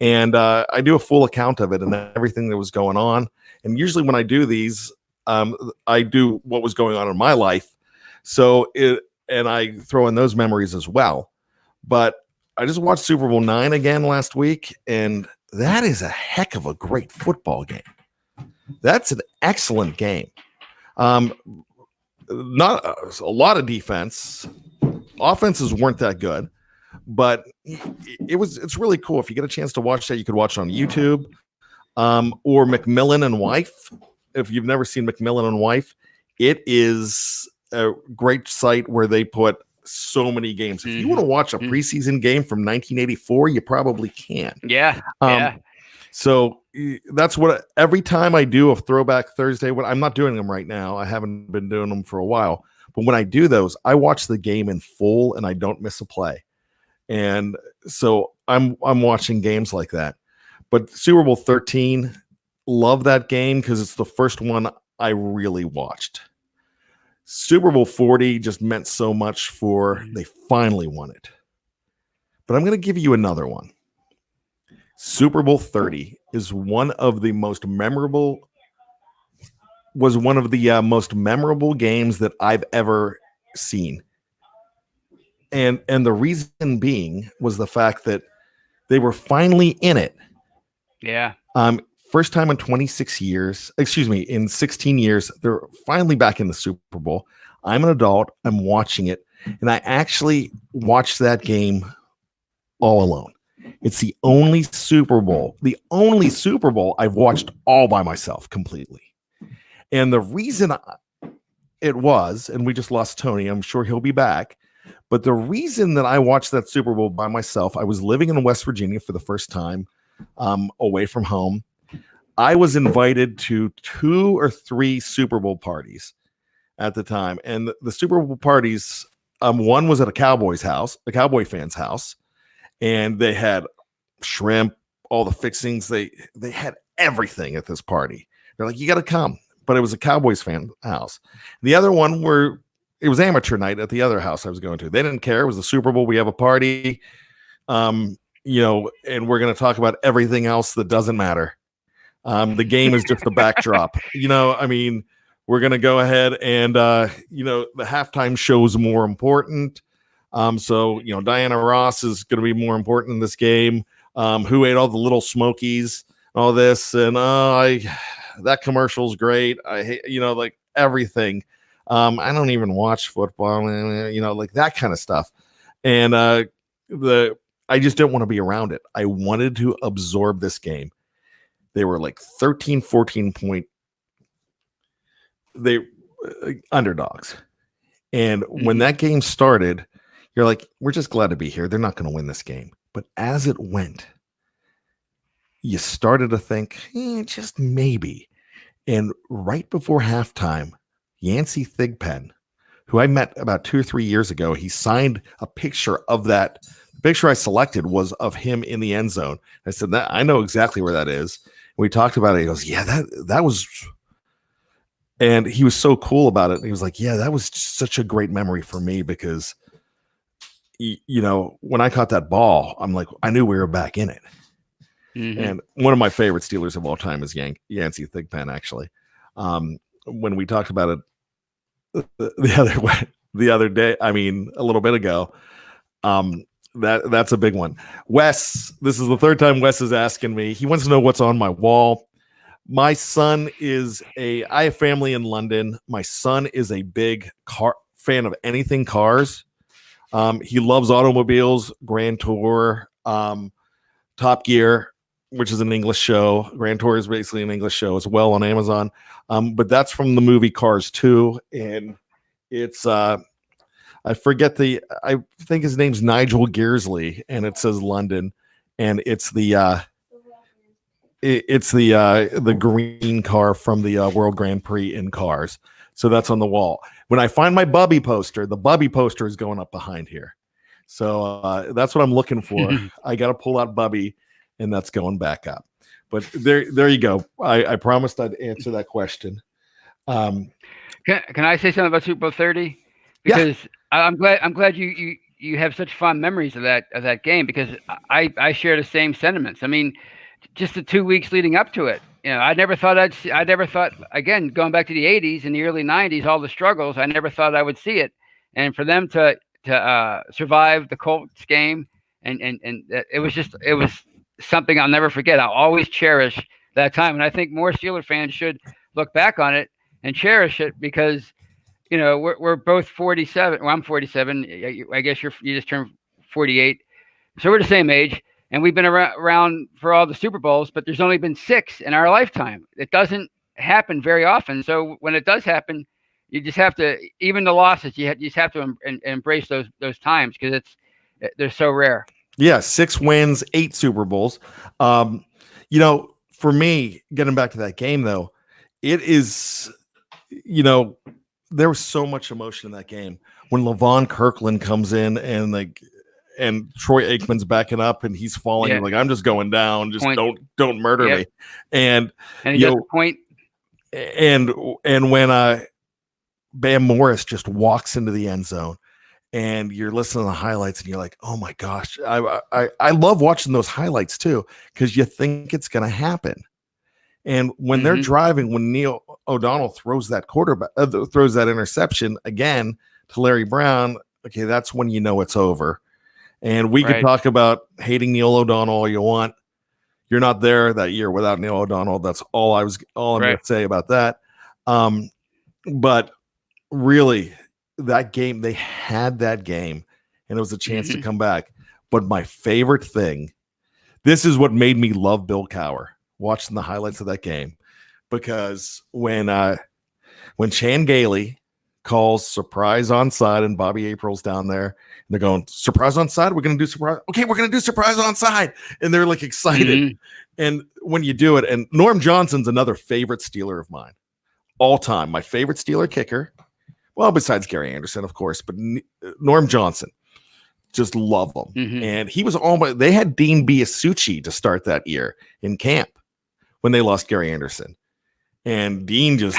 And I do a full account of it and everything that was going on. And usually when I do these, I do what was going on in my life. And I throw in those memories as well. But I just watched Super Bowl 9 again last week, and that is a heck of a great football game. That's an excellent game. Not a lot of defense. Offenses weren't that good, but it's really cool. If you get a chance to watch that, you could watch it on YouTube or McMillan and Wife. If you've never seen McMillan and Wife, it is a great site where they put so many games. If you want to watch a preseason game from 1984, you probably can. Yeah. So that's what every time I do a Throwback Thursday, when I'm not doing them right now, I haven't been doing them for a while, but when I do those, I watch the game in full and I don't miss a play. And so I'm watching games like that. But Super Bowl 13, love that game because it's the first one I really watched. Super Bowl 40 just meant so much for they finally won it. But I'm going to give you another one. Super Bowl 30 is one of the most memorable games that I've ever seen. And the reason being was the fact that they were finally in it Yeah. First time in 26 years, in 16 years, they're finally back in the Super Bowl. I'm an adult. I'm watching it. And I actually watched that game all alone. It's the only Super Bowl I've watched all by myself completely. And the reason it was, and we just lost Tony, I'm sure he'll be back. But the reason that I watched that Super Bowl by myself, I was living in West Virginia for the first time, away from home. I was invited to 2 or 3 Super Bowl parties at the time. And the Super Bowl parties, one was at a Cowboy fan's house. And they had shrimp, all the fixings. They had everything at this party. They're like, you got to come. But it was a Cowboys fan house. The other one it was amateur night at the other house I was going to. They didn't care. It was the Super Bowl. We have a party, and we're going to talk about everything else that doesn't matter. The game is just a backdrop. We're going to go ahead and, the halftime show is more important. So Diana Ross is going to be more important in this game. Who ate all the little Smokies, all this, and that commercial's great. I hate, like everything. I don't even watch football, like that kind of stuff. And I just didn't want to be around it. I wanted to absorb this game. They were like 13, 14 point. They underdogs. And when that game started, you're like, we're just glad to be here. They're not going to win this game. But as it went, you started to think, just maybe. And right before halftime, Yancey Thigpen, who I met about 2 or 3 years ago, he signed a picture of that. The picture I selected was of him in the end zone. I said, that I know exactly where that is. We talked about it. He goes, yeah, that was, and he was so cool about it. He was like, yeah, that was such a great memory for me because, when I caught that ball, I'm like, I knew we were back in it. Mm-hmm. And one of my favorite Steelers of all time is Yancey Thigpen, actually. When we talked about it the other day, a little bit ago, that's a big one. Wes, this is the third time Wes is asking me. He wants to know what's on my wall. My son I have family in London. My son is a big fan of anything cars. He loves automobiles, Grand Tour, Top Gear, which is an English show. Grand Tour is basically an English show as well on Amazon. But that's from the movie Cars 2. And it's, I think his name's Nigel Gearsley, and it says London. And it's the green car from the World Grand Prix in Cars. So that's on the wall. When I find my Bubby poster, the Bubby poster is going up behind here. So that's what I'm looking for. I got to pull out Bubby, and that's going back up. But there you go. I promised I'd answer that question. Can I say something about Super Bowl 30? Because yeah. I'm glad you have such fond memories of that game, because I share the same sentiments. Just the 2 weeks leading up to it, I never thought again, going back to the 80s and the early 90s, all the struggles, I never thought I would see it. And for them to survive the Colts game, and it was something I'll never forget. I'll always cherish that time. And I think more Steeler fans should look back on it and cherish it, because, we're both 47. Well, I'm 47. I guess you just turned 48. So we're the same age. And we've been around for all the Super Bowls, but there's only been 6 in our lifetime. It doesn't happen very often. So when it does happen, you just have to, even the losses, you just have to embrace those times, because they're so rare. Yeah, 6 wins, 8 Super Bowls. For me, getting back to that game, though, it is, there was so much emotion in that game. When LaVon Kirkland comes in and Troy Aikman's backing up and he's falling, like, I'm just going down. Just don't murder me. And he does point. And when Bam Morris just walks into the end zone, and you're listening to the highlights, and you're like, oh my gosh, I love watching those highlights too, because you think it's going to happen. And when they're driving, when Neil O'Donnell throws that throws that interception again to Larry Brown, okay, that's when you know it's over. And we could talk about hating Neil O'Donnell all you want. You're not there that year without Neil O'Donnell. That's all I'm going to say about that. But really, that game, they had that game, and it was a chance to come back. But my favorite thing, this is what made me love Bill Cowher, watching the highlights of that game, because when Chan Gailey calls surprise onside and Bobby April's down there, and they're going, surprise onside? We're going to do surprise. Okay, we're going to do surprise onside. And they're like excited. And when you do it, and Norm Johnson's another favorite Steeler of mine all time, my favorite Steeler kicker. Well, besides Gary Anderson, of course, but Norm Johnson, just love him. And he was almost, they had Dean Biasucci to start that year in camp when they lost Gary Anderson. And Dean just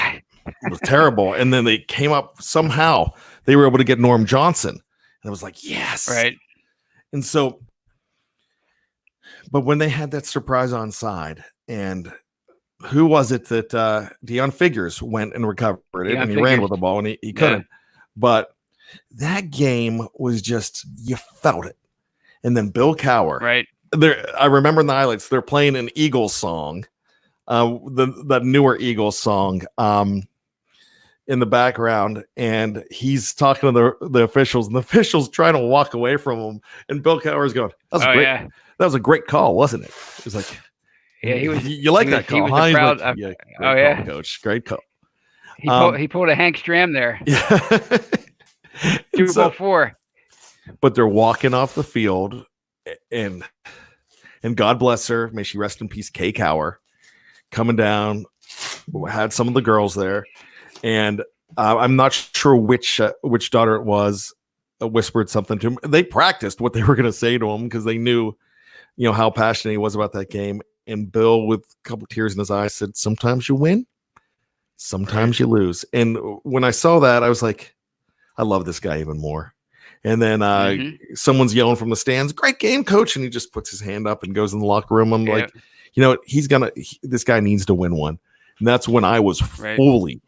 was terrible. And then they came up somehow. They were able to get Norm Johnson. And I was like, yes. Right. And so, but when they had that surprise onside, and who was it that Deion Figures went and recovered it, and he ran with the ball, and he couldn't. But that game was just, you felt it. And then Bill Cowher. Right. I remember in the highlights, they're playing an Eagles song, the newer Eagles song, in the background, and he's talking to the officials, and the officials trying to walk away from him, and Bill Cowher's going, that was a great call, wasn't it? It was like, he was. You like that call, huh? Proud, like, great call, coach, great call. He pulled a Hank Stram there. Yeah. Super Bowl 4. But they're walking off the field, and God bless her, may she rest in peace, Kay Cowher, coming down, had some of the girls there, and I'm not sure which daughter it was, whispered something to him. They practiced what they were going to say to him because they knew, how passionate he was about that game. And Bill, with a couple of tears in his eyes, said, sometimes you win, sometimes you lose. And when I saw that, I was like, I love this guy even more. And then someone's yelling from the stands, great game, coach. And he just puts his hand up and goes in the locker room. I'm like, this guy needs to win one. And that's when I was fully,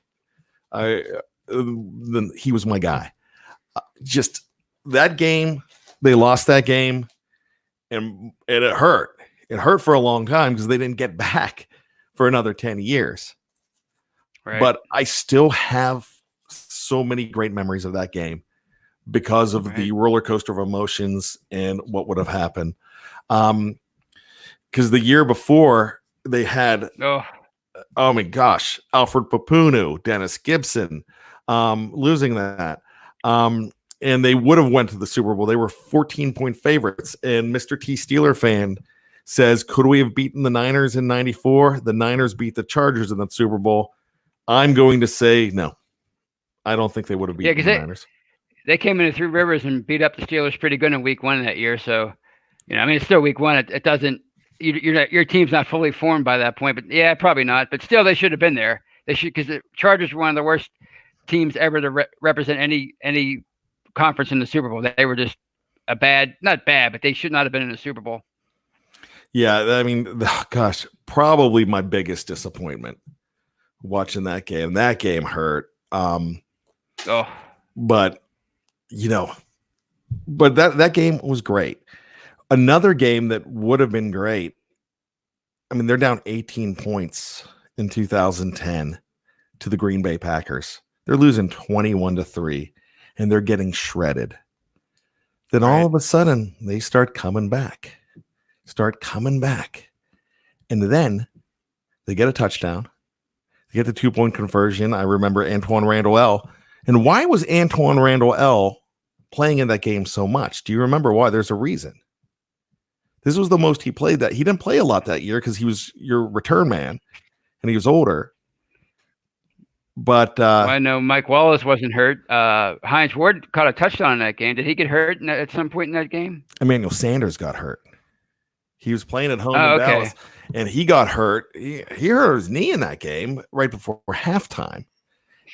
then he was my guy. Just that game, they lost that game, and it hurt. It hurt for a long time because they didn't get back for another 10 years. Right. But I still have so many great memories of that game because of the roller coaster of emotions and what would have happened. Because the year before they had, oh my gosh, Alfred Papunu, Dennis Gibson, losing that. And they would have went to the Super Bowl. They were 14-point favorites. And Mr. T Steeler fan says, could we have beaten the Niners in 94? The Niners beat the Chargers in that Super Bowl. I'm going to say no. I don't think they would have beaten the Niners. They came into Three Rivers and beat up the Steelers pretty good in week 1 that year. So, it's still week 1. It doesn't, your team's not fully formed by that point, but yeah, probably not. But still, they should have been there. They should, because the Chargers were one of the worst teams ever to represent any conference in the Super Bowl. They were just not bad, but they should not have been in the Super Bowl. Yeah, gosh, probably my biggest disappointment watching that game. That game hurt. But that game was great. Another game that would have been great. They're down 18 points in 2010 to the Green Bay Packers. They're losing 21-3, and they're getting shredded. Then all of a sudden, they start coming back. And then they get a touchdown. They get the 2-point conversion. I remember Antoine Randall L. And why was Antoine Randall L. playing in that game so much? Do you remember why? There's a reason. This was the most he played that. He didn't play a lot that year because he was your return man and he was older. But I know Mike Wallace wasn't hurt. Hines Ward caught a touchdown in that game. Did he get hurt at some point in that game? Emmanuel Sanders got hurt. He was playing at home in Dallas, and he got hurt. He hurt his knee in that game right before halftime.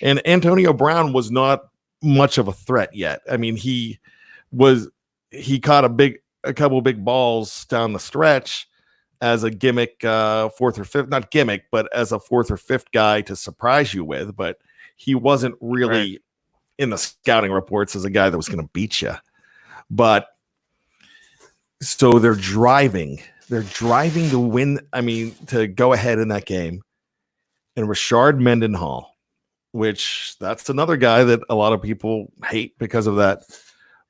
And Antonio Brown was not much of a threat yet. He caught a couple big balls down the stretch as a gimmick, fourth or fifth, not gimmick, but as a fourth or fifth guy to surprise you with. But he wasn't really in the scouting reports as a guy that was going to beat you. But so they're driving They're driving to win. To go ahead in that game. And Rashard Mendenhall, which that's another guy that a lot of people hate because of that.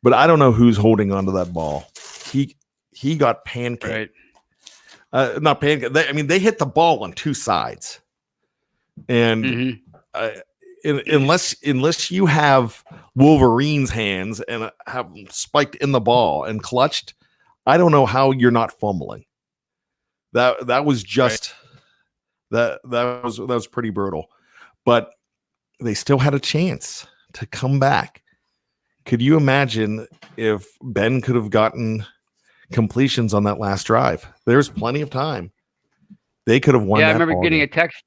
But I don't know who's holding onto that ball. He got pancaked. Right. Not pancake. They hit the ball on two sides. And unless you have Wolverine's hands and have them spiked in the ball and clutched, I don't know how you're not fumbling. That was just that was pretty brutal. But they still had a chance to come back. Could you imagine if Ben could have gotten completions on that last drive? There's plenty of time. They could have won. Yeah, I remember getting a text.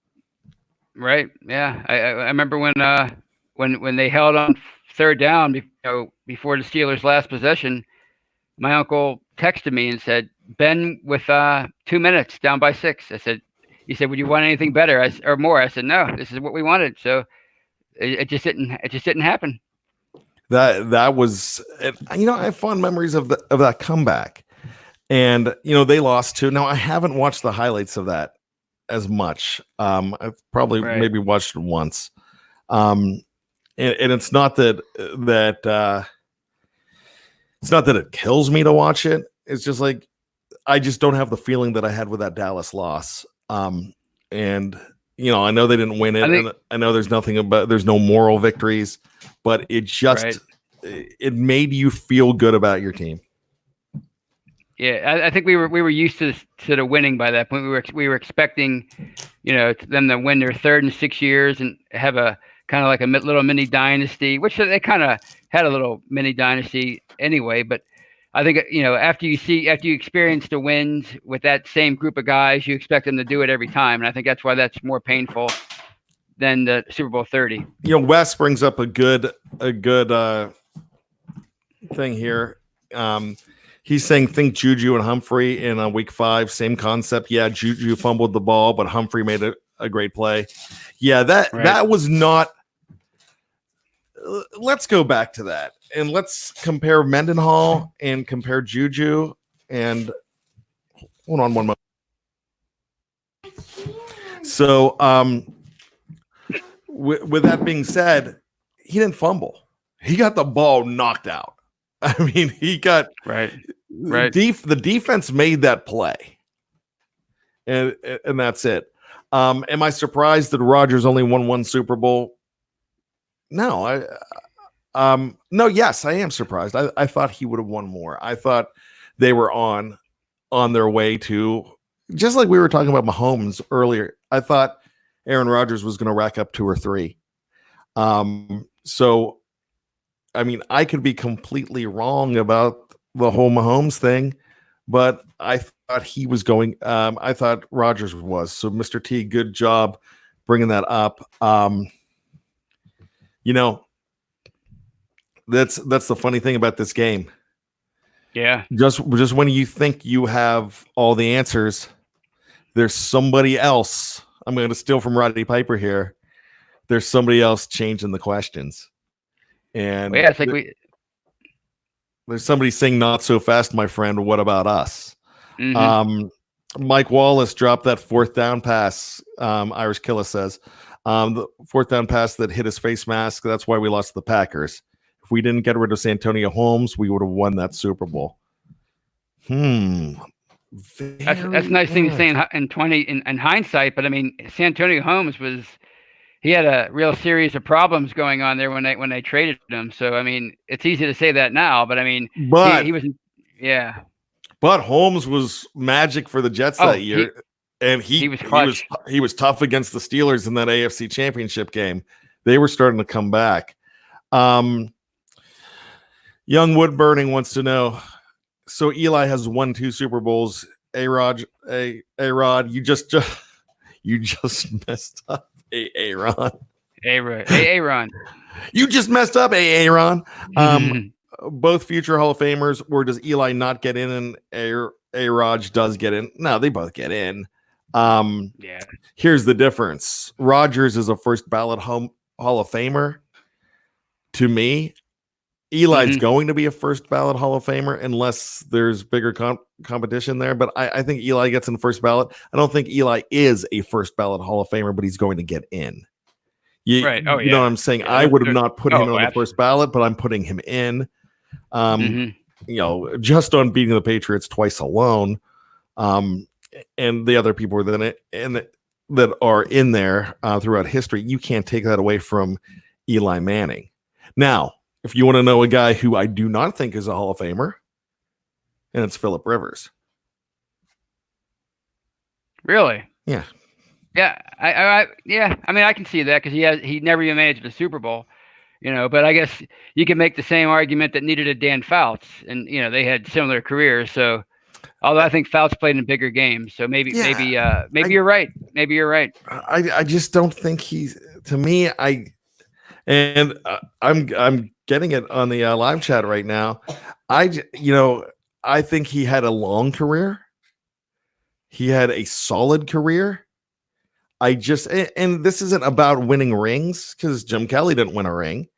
Right. Yeah, I remember when they held on third down before the Steelers' last possession. My uncle texted me and said, "Ben with 2 minutes down by 6." He said, "Would you want anything better or more?" I said, "No, this is what we wanted." So it just didn't happen. That was, I have fond memories of that comeback, and they lost too. Now I haven't watched the highlights of that as much. I've probably maybe watched it once, and it's not that it's not that it kills me to watch it. It's just like I just don't have the feeling that I had with that Dallas loss. And I know they didn't win it. And I know there's no moral victories, but it just it made you feel good about your team. Yeah, I think we were used to the winning by that point. We were expecting, them to win their third in 6 years and have a kind of like a little mini dynasty, which they kind of had a little mini dynasty anyway. But I think after you experience the wins with that same group of guys, you expect them to do it every time, and I think that's why that's more painful than the Super Bowl 30. Wes brings up a good thing here. He's saying, think Juju and Humphrey in week 5, same concept. Yeah, Juju fumbled the ball, but Humphrey made a great play. Yeah, that was not. Let's go back to that and let's compare Mendenhall and compare Juju. And hold on one moment. So, with that being said, he didn't fumble. He got the ball knocked out. He got right. The defense made that play, and that's it. Am I surprised that Rodgers only won one Super Bowl? No, no. Yes, I am surprised. I thought he would have won more. I thought they were on their way to, just like we were talking about Mahomes earlier. I thought Aaron Rodgers was going to rack up 2 or 3. So, I could be completely wrong about the whole Mahomes thing, but I thought he was going. I thought Rodgers was. So, Mr. T, good job bringing that up. That's the funny thing about this game. Yeah. Just when you think you have all the answers, there's somebody else. I'm going to steal from Rodney Piper here. There's somebody else changing the questions. And it's like there's somebody saying, "Not so fast, my friend. What about us?" Mm-hmm. Mike Wallace dropped that 4th down pass. Irish Killah says, the 4th down pass that hit his face mask. That's why we lost to the Packers. If we didn't get rid of Santonio Holmes, we would have won that Super Bowl. That's a nice thing to say in hindsight. But Santonio Holmes he had a real series of problems going on there when they traded him. So it's easy to say that now, but he was, yeah. But Holmes was magic for the Jets that year, and he was clutch. He was tough against the Steelers in that AFC Championship game. They were starting to come back. Young Woodburning wants to know. So Eli has won 2 Super Bowls. A-Rod, you just messed up. Aaron. You just messed up, Aaron. Both future Hall of Famers, or does Eli not get in and A-Rod does get in? No, they both get in. Yeah. Here's the difference. Rodgers is a first ballot Hall of Famer. To me, Eli's going to be a first ballot Hall of Famer unless there's bigger competition there. But I think Eli gets in the first ballot. I don't think Eli is a first ballot Hall of Famer, but he's going to get in. Right. Oh, you know what I'm saying? Yeah, I would have not put him on the first ballot, but I'm putting him in. You know, just on beating the Patriots twice alone, and the other people within it and that are in there throughout history, you can't take that away from Eli Manning. Now, if you want to know a guy who I do not think is a Hall of Famer, and it's Phillip Rivers. Really? Yeah. Yeah. I mean, I can see that because he never even managed the Super Bowl, you know. But I guess you can make the same argument that needed a Dan Fouts, and you know they had similar careers. So, although I think Fouts played in bigger games, so maybe you're right. Maybe you're right. I just don't think he's. To me, I'm getting it on the live chat right now. I think he had a long career. He had a solid career. And this isn't about winning rings because Jim Kelly didn't win a ring,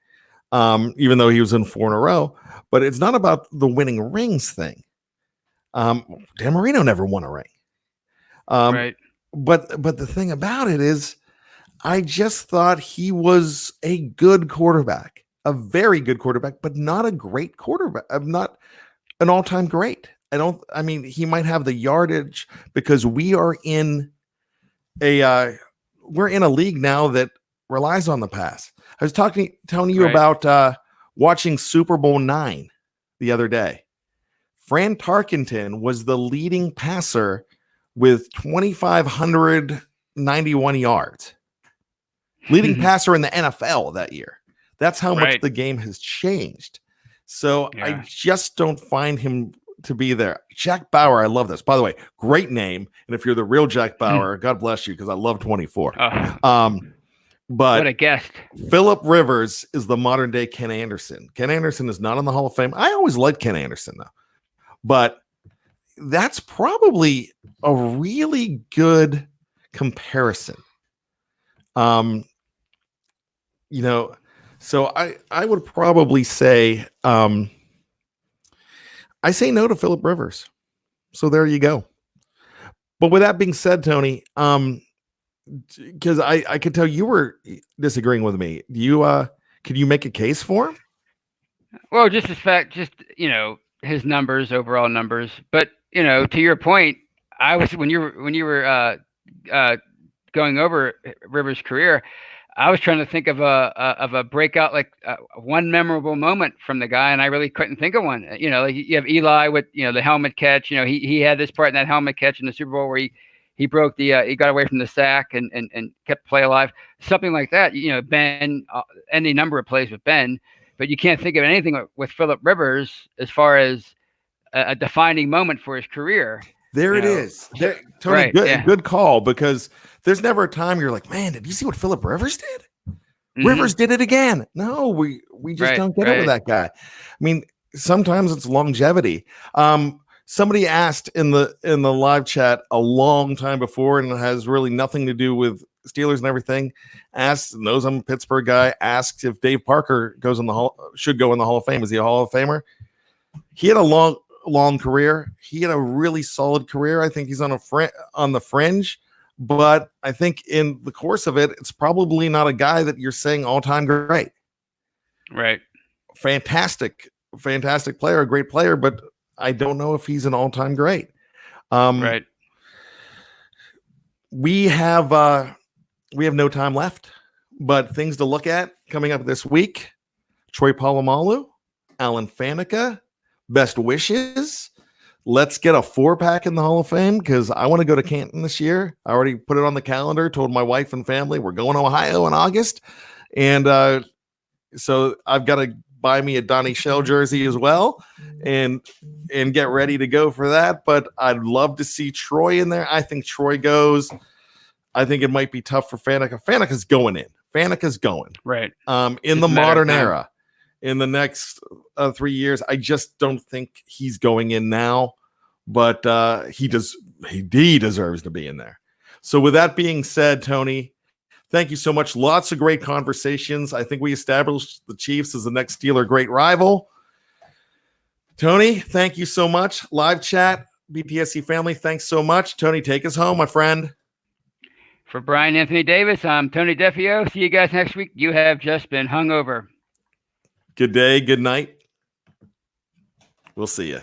even though he was in 4 in a row. But it's not about the winning rings thing. Dan Marino never won a ring. Right. But the thing about it is, I just thought he was a good quarterback, a very good quarterback, but not a great quarterback. Not an all-time great. I mean, he might have the yardage because we are in we're in a league now that relies on the pass. I was telling you about watching Super Bowl 9 the other day. Fran Tarkenton was the leading passer with 2,591 yards. Leading passer in the NFL that year. That's how much the game has changed. So I just don't find him to be there. Jack Bauer, I love this. By the way, great name. And if you're the real Jack Bauer, God bless you, because I love 24. But what a guest. Phillip Rivers is the modern day Ken Anderson. Ken Anderson is not in the Hall of Fame. I always liked Ken Anderson, though. But that's probably a really good comparison. You know, so I would probably say I say no to Phillip Rivers. So there you go. But with that being said, Tony, because I could tell you were disagreeing with me. Could you make a case for him? Well, just the fact, you know, his numbers, overall numbers. But you know, to your point, I was when you were going over Rivers' career, I was trying to think of a breakout, like one memorable moment from the guy, and I really couldn't think of one. You know, like you have Eli with, you know, the helmet catch. You know, he had this part in that helmet catch in the Super Bowl where he broke he got away from the sack and kept play alive, something like that. You know, Ben, any number of plays with Ben, but you can't think of anything with Phillip Rivers as far as a defining moment for his career. There it is. Tony, good call, because there's never a time you're like, man, did you see what Phillip Rivers did? Rivers did it again. No, we just don't get it with that guy. I mean, sometimes it's longevity. Somebody asked in the live chat a long time before, and it has really nothing to do with Steelers and everything. Knows I'm a Pittsburgh guy. Asked if Dave Parker should go in the Hall of Fame. Is he a Hall of Famer? He had a long career. He had a really solid career. I think he's on the fringe, but I think in the course of it, it's probably not a guy that you're saying all-time great. Right. Fantastic player, a great player, but I don't know if he's an all-time great. Right. We have no time left, but things to look at coming up this week. Troy Polamalu, Alan Faneca, best wishes. Let's get a 4-pack in the Hall of Fame, because I want to go to Canton this year. I already put it on the calendar, told my wife and family we're going to Ohio in August. And so I've got to buy me a Donnie Shell jersey as well and get ready to go for that. But I'd love to see Troy in there. I think Troy goes. I think it might be tough for Faneca. Faneca's going in. Faneca's going. Right. In the modern era. In the next 3 years, I just don't think he's going in now, but he deserves to be in there. So with that being said, Tony, Thank you so much. Lots of great conversations. I think we established the Chiefs as the next Steeler great rival. Tony, thank you so much. Live chat, BTSC family, thanks so much. Tony, take us home, my friend. For Bryan Anthony Davis, I'm Tony Defeo. See you guys next week. You have just been hungover. Good day, good night. We'll see you.